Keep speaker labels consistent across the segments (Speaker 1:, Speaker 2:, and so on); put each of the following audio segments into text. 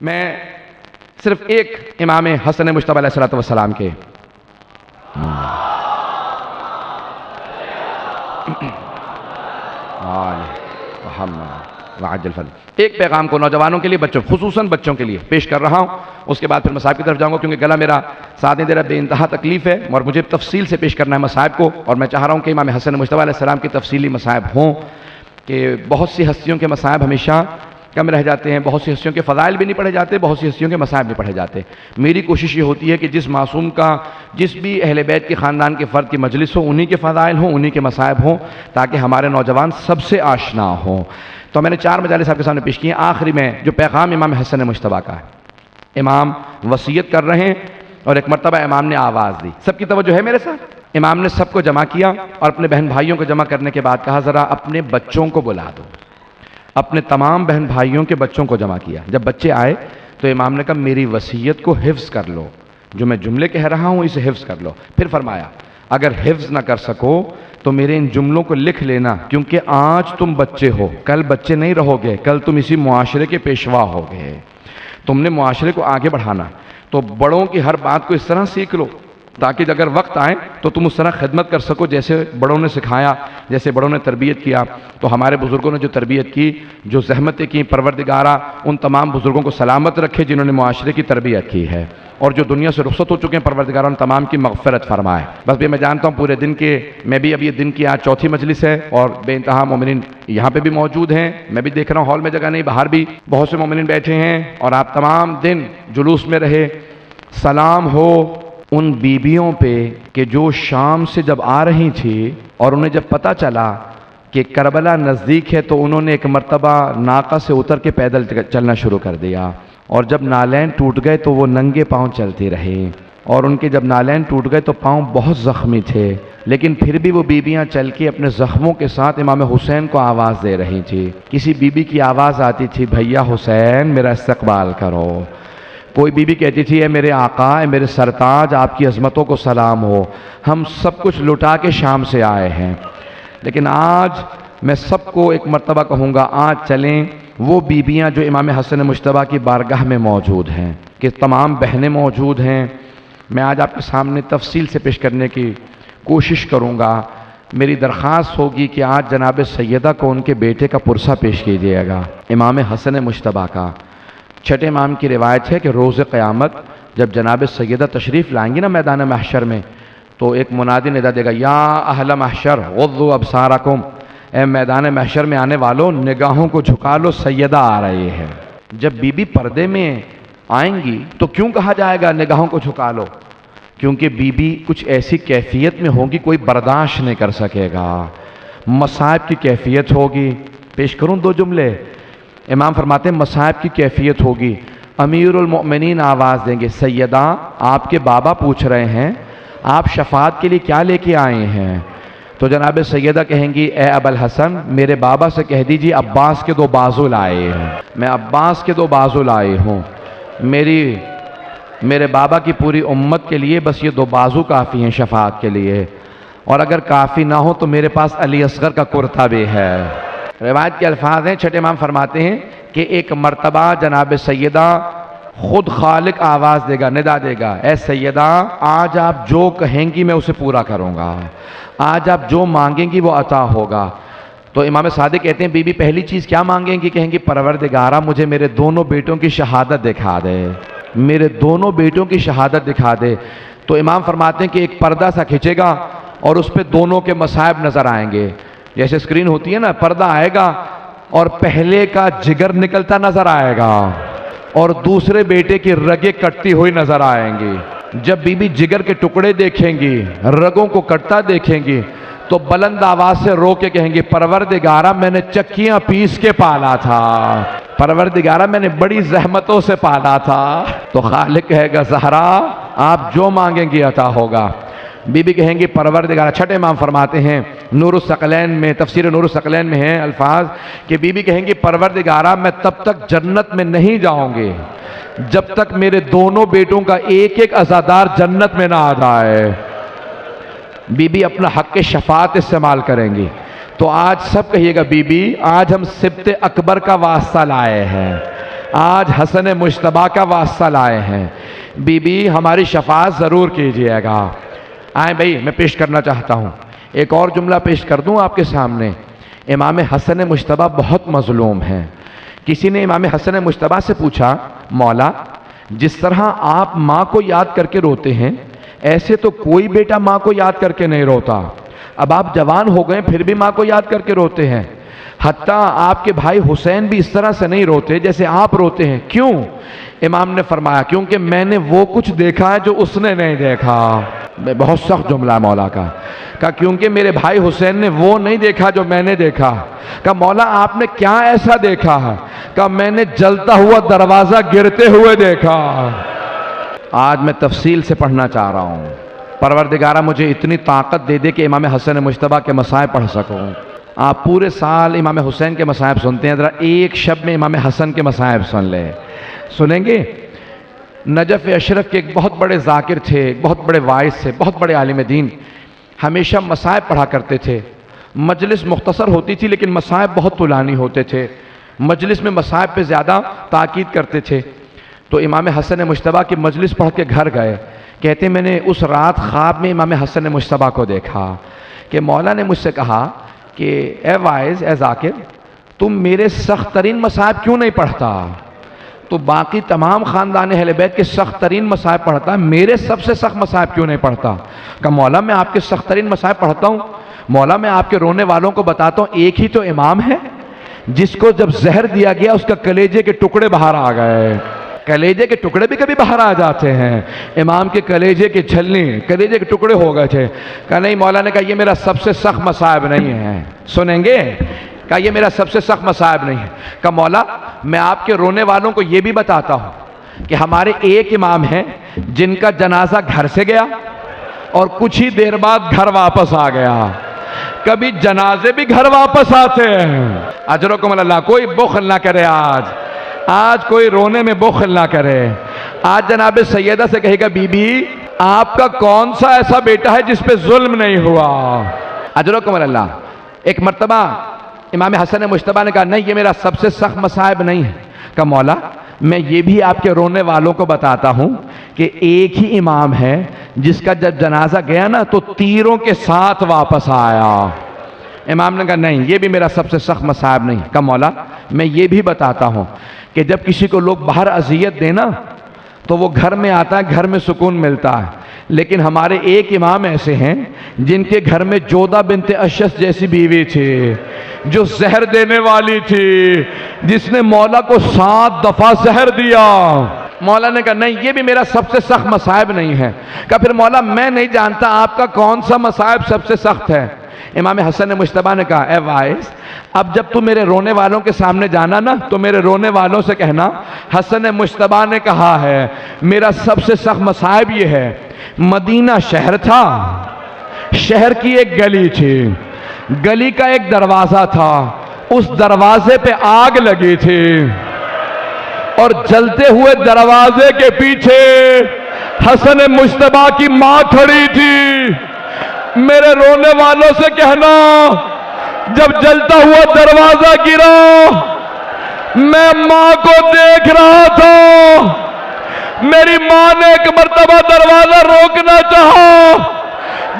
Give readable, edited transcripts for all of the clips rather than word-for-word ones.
Speaker 1: میں صرف ایک امام حسن مجتبی علیہ السلام کے ایک پیغام کو نوجوانوں کے لیے، بچوں خصوصاً بچوں کے لیے پیش کر رہا ہوں. اس کے بعد پھر مصائب کی طرف جاؤں گا، کیونکہ گلا میرا ساتھ نہیں دے رہا، بے انتہا تکلیف ہے اور مجھے تفصیل سے پیش کرنا ہے مصائب کو. اور میں چاہ رہا ہوں کہ امام حسن مجتبی علیہ السلام کی تفصیلی مصائب ہوں، کہ بہت سی ہستیوں کے مصائب ہمیشہ کم رہ جاتے ہیں، بہت سی ہستیوں کے فضائل بھی نہیں پڑھے جاتے، بہت سی ہستیوں کے مصائب نہیں پڑھے جاتے. میری کوشش یہ ہوتی ہے کہ جس معصوم کا، جس بھی اہل بیت کے خاندان کے فرد کی مجلس ہو، انہی کے فضائل ہوں، انہی کے مصائب ہوں، تاکہ ہمارے نوجوان سب سے آشنا ہوں. تو میں نے 4 مجالس آپ کے سامنے پیش کی ہیں. آخری میں جو پیغام امام حسن مجتبی کا ہے، امام وصیت کر رہے ہیں اور ایک مرتبہ امام نے آواز دی. سب کی توجہ ہے میرے ساتھ. امام نے سب کو جمع کیا اور اپنے بہن بھائیوں کو جمع کرنے کے بعد کہا ذرا اپنے بچوں کو بلا دو. اپنے تمام بہن بھائیوں کے بچوں کو جمع کیا. جب بچے آئے تو امام نے کہا میری وصیت کو حفظ کر لو، جو میں جملے کہہ رہا ہوں اسے حفظ کر لو. پھر فرمایا اگر حفظ نہ کر سکو تو میرے ان جملوں کو لکھ لینا، کیونکہ آج تم بچے ہو، کل بچے نہیں رہو گے، کل تم اسی معاشرے کے پیشوا ہو گے. تم نے معاشرے کو آگے بڑھانا، تو بڑوں کی ہر بات کو اس طرح سیکھ لو تاکہ اگر وقت آئے تو تم اس طرح خدمت کر سکو جیسے بڑوں نے سکھایا، جیسے بڑوں نے تربیت کیا. تو ہمارے بزرگوں نے جو تربیت کی، جو زحمتیں کی، پروردگارہ ان تمام بزرگوں کو سلامت رکھے جنہوں نے معاشرے کی تربیت کی ہے، اور جو دنیا سے رخصت ہو چکے ہیں پروردگارہ ان تمام کی مغفرت فرمائے. بس بھی میں جانتا ہوں پورے دن کے، میں بھی اب یہ دن کی آج 4تھی مجلس ہے اور بے انتہا مومنین یہاں پہ بھی موجود ہیں. میں بھی دیکھ رہا ہوں ہال میں جگہ نہیں، باہر بھی بہت سے مومنین بیٹھے ہیں اور آپ تمام دن جلوس میں رہے. سلام ہو ان بیبیوں پہ کہ جو شام سے جب آ رہی تھی اور انہیں جب پتہ چلا کہ کربلا نزدیک ہے تو انہوں نے ایک مرتبہ ناقہ سے اتر کے پیدل چلنا شروع کر دیا، اور جب نالین ٹوٹ گئے تو وہ ننگے پاؤں چلتی رہی، اور ان کے جب نالین ٹوٹ گئے تو پاؤں بہت زخمی تھے، لیکن پھر بھی وہ بیبیاں چل کے اپنے زخموں کے ساتھ امام حسین کو آواز دے رہی تھی. کسی بیبی کی آواز آتی تھی بھیا حسین میرا استقبال کرو، کوئی بیوی کہتی تھی اے میرے آقا، اے میرے سرتاج آپ کی عظمتوں کو سلام ہو، ہم سب کچھ لٹا کے شام سے آئے ہیں. لیکن آج میں سب کو ایک مرتبہ کہوں گا، آج چلیں وہ بیبیاں جو امام حسن مجتبی کی بارگاہ میں موجود ہیں، کہ تمام بہنیں موجود ہیں. میں آج آپ کے سامنے تفصیل سے پیش کرنے کی کوشش کروں گا. میری درخواست ہوگی کہ آج جناب سیدہ کو ان کے بیٹے کا پرسہ پیش کیجیے گا، امام حسن مجتبی کا. چھٹے امام کی روایت ہے کہ روز قیامت جب جناب سیدہ تشریف لائیں گی نا میدان محشر میں، تو ایک منادی ندا دے گا یا اہل محشر غضوا ابصارکم، اے میدان محشر میں آنے والوں نگاہوں کو جھکا لو، سیدہ آ رہی ہے. جب بی بی پردے میں آئیں گی تو کیوں کہا جائے گا نگاہوں کو جھکا لو؟ کیونکہ بی بی کچھ ایسی کیفیت میں ہوگی کوئی برداشت نہیں کر سکے گا، مصائب کی کیفیت ہوگی. پیش کروں 2 جملے. امام فرماتے ہیں مصائب کی کیفیت ہوگی. امیر المؤمنین آواز دیں گے سیدہ آپ کے بابا پوچھ رہے ہیں آپ شفاعت کے لیے کیا لے کے آئے ہیں؟ تو جناب سیدہ کہیں گی اے ابو الحسن میرے بابا سے کہہ دیجیے عباس کے 2 بازو لائے ہیں، میں عباس کے 2 بازو لائے ہوں. میرے بابا کی پوری امت کے لیے بس یہ 2 بازو کافی ہیں شفاعت کے لیے، اور اگر کافی نہ ہو تو میرے پاس علی اصغر کا کرتا بھی ہے. روایت کے الفاظ ہیں، چھٹے امام فرماتے ہیں کہ ایک مرتبہ جناب سیدہ خود خالق آواز دے گا، ندا دے گا اے سیدہ آج آپ جو کہیں گی میں اسے پورا کروں گا، آج آپ جو مانگیں گی وہ عطا ہوگا. تو امام صادق کہتے ہیں بی بی پہلی چیز کیا مانگیں گی؟ کہیں گی پروردگارہ مجھے میرے دونوں بیٹوں کی شہادت دکھا دے، میرے دونوں بیٹوں کی شہادت دکھا دے. تو امام فرماتے ہیں کہ ایک پردہ سا کھچے گا اور اس پہ دونوں کے مصائب نظر آئیں گے. جیسے اسکرین ہوتی ہے نا، پردہ آئے گا اور پہلے کا جگر نکلتا نظر آئے گا اور دوسرے بیٹے کی رگیں کٹتی ہوئی نظر آئیں گی. جب بی بی جگر کے ٹکڑے دیکھیں گی، رگوں کو کٹتا دیکھیں گی تو بلند آواز سے رو کے کہیں گی پروردگارہ میں نے چکیاں پیس کے پالا تھا، پروردگارہ میں نے بڑی زحمتوں سے پالا تھا. تو خالق کہے گا زہرا آپ جو مانگیں گی عطا ہوگا. بی بی کہیں گی پروردگارہ. چھٹے امام فرماتے ہیں نور الثقلین میں، تفسیر نور الثقلین میں ہیں الفاظ کہ بی بی کہیں گی پروردگارہ میں تب تک جنت میں نہیں جاؤں گی جب تک میرے دونوں بیٹوں کا ایک ایک عزادار جنت میں نہ آ جائے. بی بی اپنا حق شفاعت استعمال کریں گی. تو آج سب کہیے گا بی بی آج ہم سبت اکبر کا واسطہ لائے ہیں، آج حسن مجتبیٰ کا واسطہ لائے ہیں، بی بی ہماری شفاعت ضرور کیجئے گا۔ آئیں بھائی، میں پیش کرنا چاہتا ہوں، ایک اور جملہ پیش کر دوں آپ کے سامنے۔ امام حسن مجتبیٰ بہت مظلوم ہیں۔ کسی نے امام حسن مجتبیٰ سے پوچھا، مولا جس طرح آپ ماں کو یاد کر کے روتے ہیں، ایسے تو کوئی بیٹا ماں کو یاد کر کے نہیں روتا، اب آپ جوان ہو گئے پھر بھی ماں کو یاد کر کے روتے ہیں، حتیٰ آپ کے بھائی حسین بھی اس طرح سے نہیں روتے جیسے آپ روتے ہیں، کیوں؟ امام نے فرمایا کیونکہ میں نے وہ کچھ دیکھا ہے جو اس نے نہیں دیکھا۔ بہت سخت جملہ ہے مولا کا، کہا کیونکہ میرے بھائی حسین نے وہ نہیں دیکھا جو میں نے دیکھا۔ کہا مولا آپ نے کیا ایسا دیکھا ہے؟ کہا میں نے جلتا ہوا دروازہ گرتے ہوئے دیکھا۔ آج میں تفصیل سے پڑھنا چاہ رہا ہوں، پروردگارہ مجھے اتنی طاقت دے دے کہ امام حسن مجتبیٰ کے مصائب پڑھ سکوں۔ آپ پورے سال امام حسین کے مصائب سنتے ہیں، ذرا ایک شب میں امام حسن کے مصائب سن لیں، سنیں گے؟ نجف اشرف کے ایک بہت بڑے ذاکر تھے، ایک بہت بڑے واعظ تھے، بہت بڑے عالم دین، ہمیشہ مصائب پڑھا کرتے تھے۔ مجلس مختصر ہوتی تھی لیکن مصائب بہت طولانی ہوتے تھے، مجلس میں مصائب پہ زیادہ تاکید کرتے تھے۔ تو امام حسن مجتبیٰ کی مجلس پڑھ کے گھر گئے، کہتے میں نے اس رات خواب میں امام حسن مجتبیٰ کو دیکھا کہ مولا نے مجھ سے کہا کہ اے واعظ، اے ذاکر، تم میرے سخت ترین مصائب کیوں نہیں پڑھتا؟ تو باقی تمام خاندان اہل بیت کے سخت ترین مصائب پڑھتا ہے، میرے سب سے سخت مصائب کیوں نہیں پڑھتا؟ کہ مولا میں آپ کے سخت ترین مصائب پڑھتا ہوں، مولا میں آپ کے رونے والوں کو بتاتا ہوں، ایک ہی تو امام ہے جس کو جب زہر دیا گیا اس کا کلیجے کے ٹکڑے باہر آ گئے۔ کلیجے کے ٹکڑے بھی کبھی باہر آ جاتے ہیں، امام کے کلیجے کے چھلنی، کلیجے کے ٹکڑے ہو گئے تھے۔ کہا نہیں، مولا نے کہا یہ میرا سب سے سخت مصائب نہیں ہے، سنیں گے؟ کہا یہ میرا سب سے سخت مصائب نہیں ہے۔ کہا مولا میں آپ کے رونے والوں کو یہ بھی بتاتا ہوں کہ ہمارے ایک امام ہیں جن کا جنازہ گھر سے گیا اور کچھ ہی دیر بعد گھر واپس آ گیا۔ کبھی جنازے بھی گھر واپس آتے ہیں۔ اجرکم اللہ، کوئی بخل نہ کرے، آج کوئی رونے میں بخل نہ کرے۔ آج جناب سیدہ سے کہے گا بی بی آپ کا کون سا ایسا بیٹا ہے جس پہ ظلم نہیں ہوا؟ اجرکم اللہ۔ ایک مرتبہ امام حسن مجتبیٰ نے کہا نہیں یہ میرا سب سے سخت مصائب نہیں ہے۔ کہا مولا میں یہ بھی آپ کے رونے والوں کو بتاتا ہوں کہ ایک ہی امام ہے جس کا جب جنازہ گیا نا تو تیروں کے ساتھ واپس آیا۔ امام نے کہا نہیں یہ بھی میرا سب سے سخت مصائب نہیں۔ کہا مولا میں یہ بھی بتاتا ہوں کہ جب کسی کو لوگ باہر اذیت دینا تو وہ گھر میں آتا ہے، گھر میں سکون ملتا ہے، لیکن ہمارے ایک امام ایسے ہیں جن کے گھر میں جودہ بنت اشس جیسی بیوی تھی جو زہر دینے والی تھی، جس نے مولا کو 7 دفعہ زہر دیا۔ مولا نے کہا نہیں یہ بھی میرا سب سے سخت مصائب نہیں ہے۔ کہا پھر مولا میں نہیں جانتا آپ کا کون سا مصائب سب سے سخت ہے۔ امام حسن مجتبیٰ نے کہا اے واعظ اب جب تو میرے رونے والوں کے سامنے جانا نا تو میرے رونے والوں سے کہنا حسن مجتبیٰ نے کہا ہے میرا سب سے سخت مصائب یہ ہے، مدینہ شہر تھا، شہر کی ایک گلی تھی، گلی کا ایک دروازہ تھا، اس دروازے پہ آگ لگی تھی اور جلتے ہوئے دروازے کے پیچھے حسن مجتبیٰ کی ماں کھڑی تھی۔ میرے رونے والوں سے کہنا جب جلتا ہوا دروازہ گرا میں ماں کو دیکھ رہا تھا، میری ماں نے ایک مرتبہ دروازہ روکنا چاہا،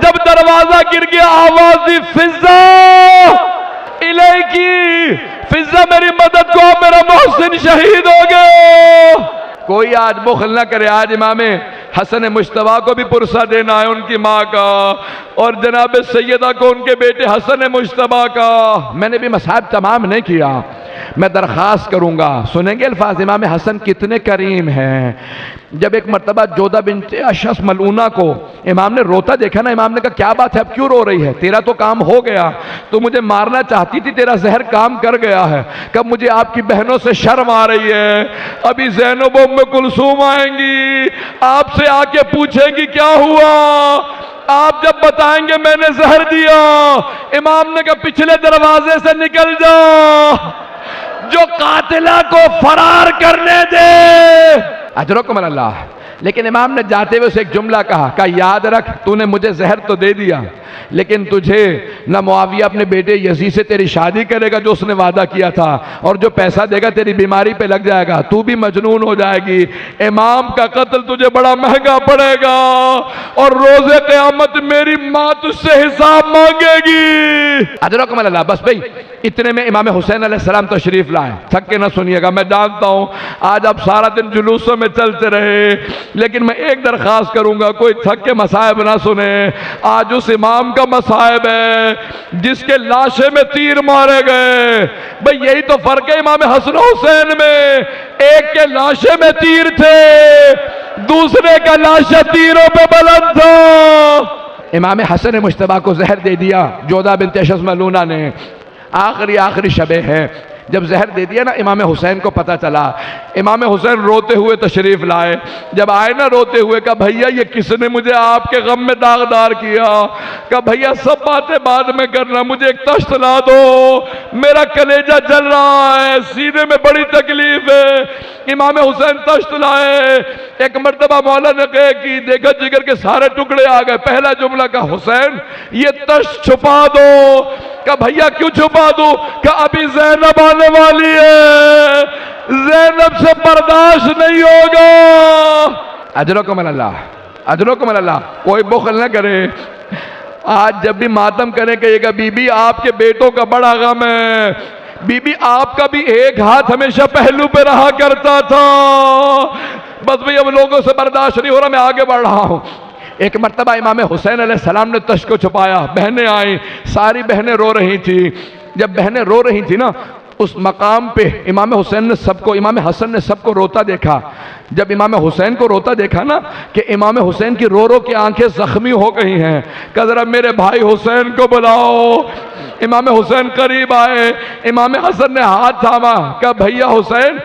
Speaker 1: جب دروازہ گر گیا آوازی فضا الیکی، فضا میری مدد کو، میرا محسن شہید ہو گیا۔ کوئی آج بخل نہ کرے، آج امام حسن مجتبیٰ کو بھی پرسہ دینا ہے ان کی ماں کا، اور جناب سیدہ کو ان کے بیٹے حسن مجتبیٰ کا۔ میں نے بھی مصائب تمام نہیں کیا، میں درخواست کروں گا، سنیں گے الفاظ امام حسن کتنے کریم ہیں۔ جب ایک مرتبہ جودہ بنت اشس ملعونہ کو امام نے روتا دیکھا نا، امام نے کہا کیا بات ہے اب کیوں رو رہی ہے؟ تیرا تو کام ہو گیا، تو مجھے مارنا چاہتی تھی، تیرا زہر کام کر گیا ہے، کب مجھے آپ کی بہنوں سے شرم آ رہی ہے، ابھی زینب و ام کلثوم آئیں گی، آپ سے آ کے پوچھیں گی کیا ہوا، آپ جب بتائیں گے میں نے زہر دیا، امام نے کہا پچھلے دروازے سے نکل جا، جو قاتلہ کو فرار کرنے دے۔ اجرکم اللہ، لیکن امام نے جاتے ہوئے اسے ایک جملہ کہا یاد رکھ تو نے مجھے زہر تو دے دیا لیکن تجھے نہ معاویہ اپنے بیٹے یزید سے تیری شادی کرے گا جو اس نے وعدہ کیا تھا، اور جو پیسہ دے گا تیری بیماری پہ لگ جائے گا، تو بھی مجنون ہو جائے گی، امام کا قتل تجھے بڑا مہنگا پڑے گا اور روز قیامت میری ماں تجھ سے حساب مانگے گی۔ اجرکم اللہ۔ بس بھئی اتنے میں امام حسین علیہ السلام تشریف لائے۔ تھک کے نہ سنیے گا، میں جانتا ہوں آج آپ سارا دن جلوسوں میں چلتے رہے، لیکن میں ایک درخواست کروں گا کوئی تھک کے مصائب نہ سنے۔ آج اس امام کا مصائب ہے جس کے لاشے میں تیر مارے گئے۔ بھئی یہی تو فرق ہے امام حسن و حسین میں، ایک کے لاشے میں تیر تھے، دوسرے کا لاشہ تیروں پہ بلند تھا۔ امام حسن مجتبیٰ کو زہر دے دیا جودہ بنت اشعث ملونہ نے۔ آخری شبے ہے جب زہر دے دیا نا، امام حسین کو پتہ چلا۔ امام حسین روتے ہوئے تشریف لائے۔ جب آئے نا روتے ہوئے، کہا بھیا یہ کس نے مجھے آپ کے غم میں داغدار کیا؟ کہا بھیا سب باتیں بعد میں کرنا، مجھے ایک تشت لا دو، میرا کلیجہ جل رہا ہے، سینے میں بڑی تکلیف ہے۔ امام حسین تشت لائے۔ ایک مرتبہ مولا نے کہا کہ دیکھا جگر کے سارے ٹکڑے آ گئے۔ پہلا جملہ کہا حسین یہ تشت چھپا دو۔ کہا بھیا کیوں چھپا دو؟ کہا ابھی زینب آنے والی ہے، زینب سے برداشت نہیں ہوگا۔ اجرکم اللہ، اجرکم اللہ۔ کوئی بخل نہ کرے، آج جب بھی ماتم کریں کہیے گا بی بی آپ کے بیٹوں کا بڑا غم ہے، بی بی آپ کا بھی ایک ہاتھ ہمیشہ پہلو پہ رہا کرتا تھا۔ بس بھئی اب لوگوں سے برداشت نہیں ہو رہا، میں آگے بڑھ رہا ہوں۔ ایک مرتبہ امام حسین علیہ السلام نے تشت کو چھپایا، بہنیں آئیں، ساری بہنیں رو رہی تھی۔ جب بہنیں رو رہی تھی نا، اس مقام پہ امام حسن نے سب کو روتا دیکھا۔ جب امام حسین کو روتا دیکھا نا کہ امام حسین کی رو رو کے آنکھیں زخمی ہو گئی ہیں، کہ ذرا میرے بھائی حسین کو بلاؤ۔ امام حسین قریب آئے، امام حسن نے ہاتھ تھاما، کہا بھیا حسین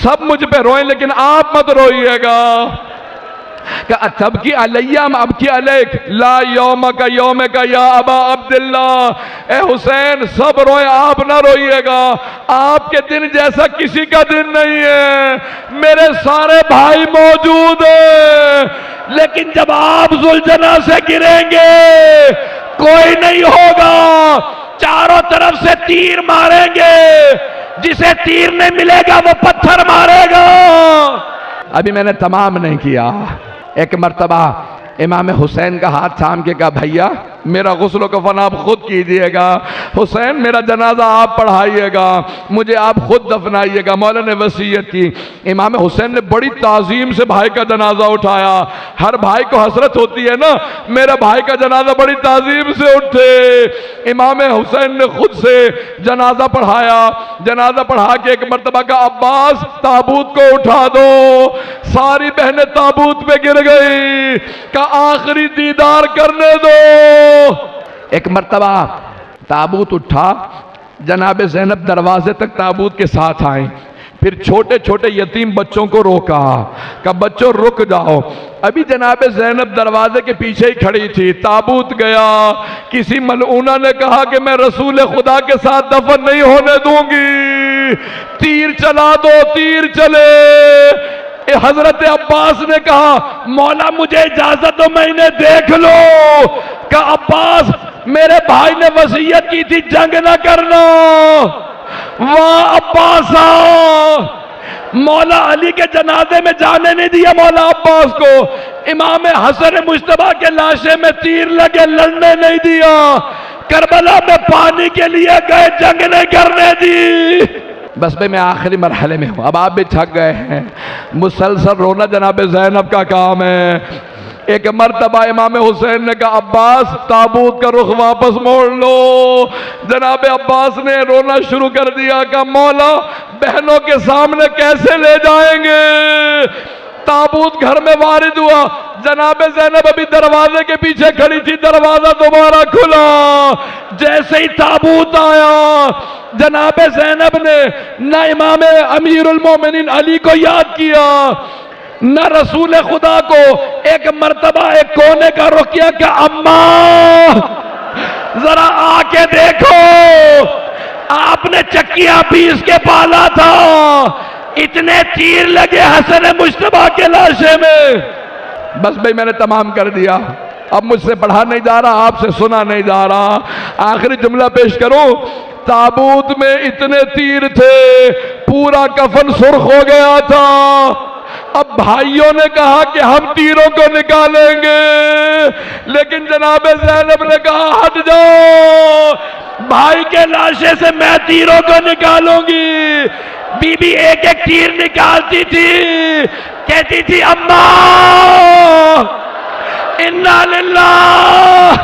Speaker 1: سب مجھ پہ روئیں لیکن آپ مت روئیے گا۔ کہ اتبکی علیہ ام ابکی علیک لا یومک یومک یا ابا عبداللہ۔ اے حسین سب روئے آپ نہ روئیے گا، آپ کے دن جیسا کسی کا دن نہیں ہے، میرے سارے بھائی موجود ہیں، لیکن جب آپ ذوالجناح سے گریں گے کوئی نہیں ہوگا، چاروں طرف سے تیر ماریں گے، جسے تیر نہیں ملے گا وہ پتھر مارے گا۔ ابھی میں نے تمام نہیں کیا۔ ایک مرتبہ امام حسین کا ہاتھ تھام کے کہا بھیا میرا غسل و کفن آپ خود کیجئے گا، حسین میرا جنازہ آپ پڑھائیے گا، مجھے آپ خود دفنائیے گا۔ مولا نے وصیت کی۔ امام حسین نے بڑی تعظیم سے بھائی کا جنازہ اٹھایا۔ ہر بھائی کو حسرت ہوتی ہے نا، میرا بھائی کا جنازہ بڑی تعظیم سے اٹھے۔ امام حسین نے خود سے جنازہ پڑھایا۔ جنازہ پڑھا کے ایک مرتبہ کا عباس تابوت کو اٹھا دو۔ ساری بہنیں تابوت پہ گر گئی کہ آخری دیدار کرنے دو۔ ایک مرتبہ تابوت اٹھا، جناب زینب دروازے تک تابوت کے ساتھ آئیں، پھر چھوٹے چھوٹے یتیم بچوں کو روکا کہ بچوں رک جاؤ۔ ابھی جناب زینب دروازے کے پیچھے ہی کھڑی تھی، تابوت گیا، کسی ملعونہ نے کہا کہ میں رسول خدا کے ساتھ دفن نہیں ہونے دوں گی، تیر چلا دو، تیر چلے۔ حضرت عباس نے کہا مولا مجھے اجازت دو میں انہیں دیکھ لو، کہ عباس میرے بھائی نے وصیت کی تھی جنگ نہ کرنا۔ واہ عباسا، مولا علی کے جنازے میں جانے نہیں دیا مولا عباس کو، امام حسن مجتبیٰ کے لاشے میں تیر لگے لڑنے نہیں دیا، کربلا میں پانی کے لیے گئے جنگ نہیں کرنے دی۔ بس بھئی میں آخری مرحلے میں ہوں، اب آپ بھی تھک گئے ہیں، مسلسل رونا جناب زینب کا کام ہے۔ ایک مرتبہ امام حسین نے کہا عباس تابوت کا رخ واپس موڑ لو۔ جناب عباس نے رونا شروع کر دیا کہ مولا بہنوں کے سامنے کیسے لے جائیں گے۔ تابوت گھر میں وارد ہوا، جناب زینب ابھی دروازے کے پیچھے کھڑی تھی، دروازہ دوبارہ کھلا، جیسے ہی تابوت آیا جناب زینب نے نہ امام امیر المومنین علی کو یاد کیا نہ رسول خدا کو، ایک مرتبہ ایک کونے کا رخ کیا کہ اماں ذرا آ کے دیکھو، آپ نے چکیاں پیس کے پالا تھا، اتنے تیر لگے حسن مجتبیٰ کے لاشے میں. بس بھئی میں نے تمام کر دیا. اب مجھ سے پڑھا نہیں جا رہا، آپ سے سنا نہیں جا رہا. آخری جملہ پیش کروں. تابوت میں اتنے تیر تھے، پورا کفن سرخ ہو گیا تھا. اب بھائیوں نے کہا کہ ہم تیروں کو نکالیں گے، لیکن جناب زینب نے کہا ہٹ جاؤ، بھائی کے لاشے سے میں تیروں کو نکالوں گی. بی بی ایک ایک تیر نکالتی تھی، کہتی تھی اماں انا للہ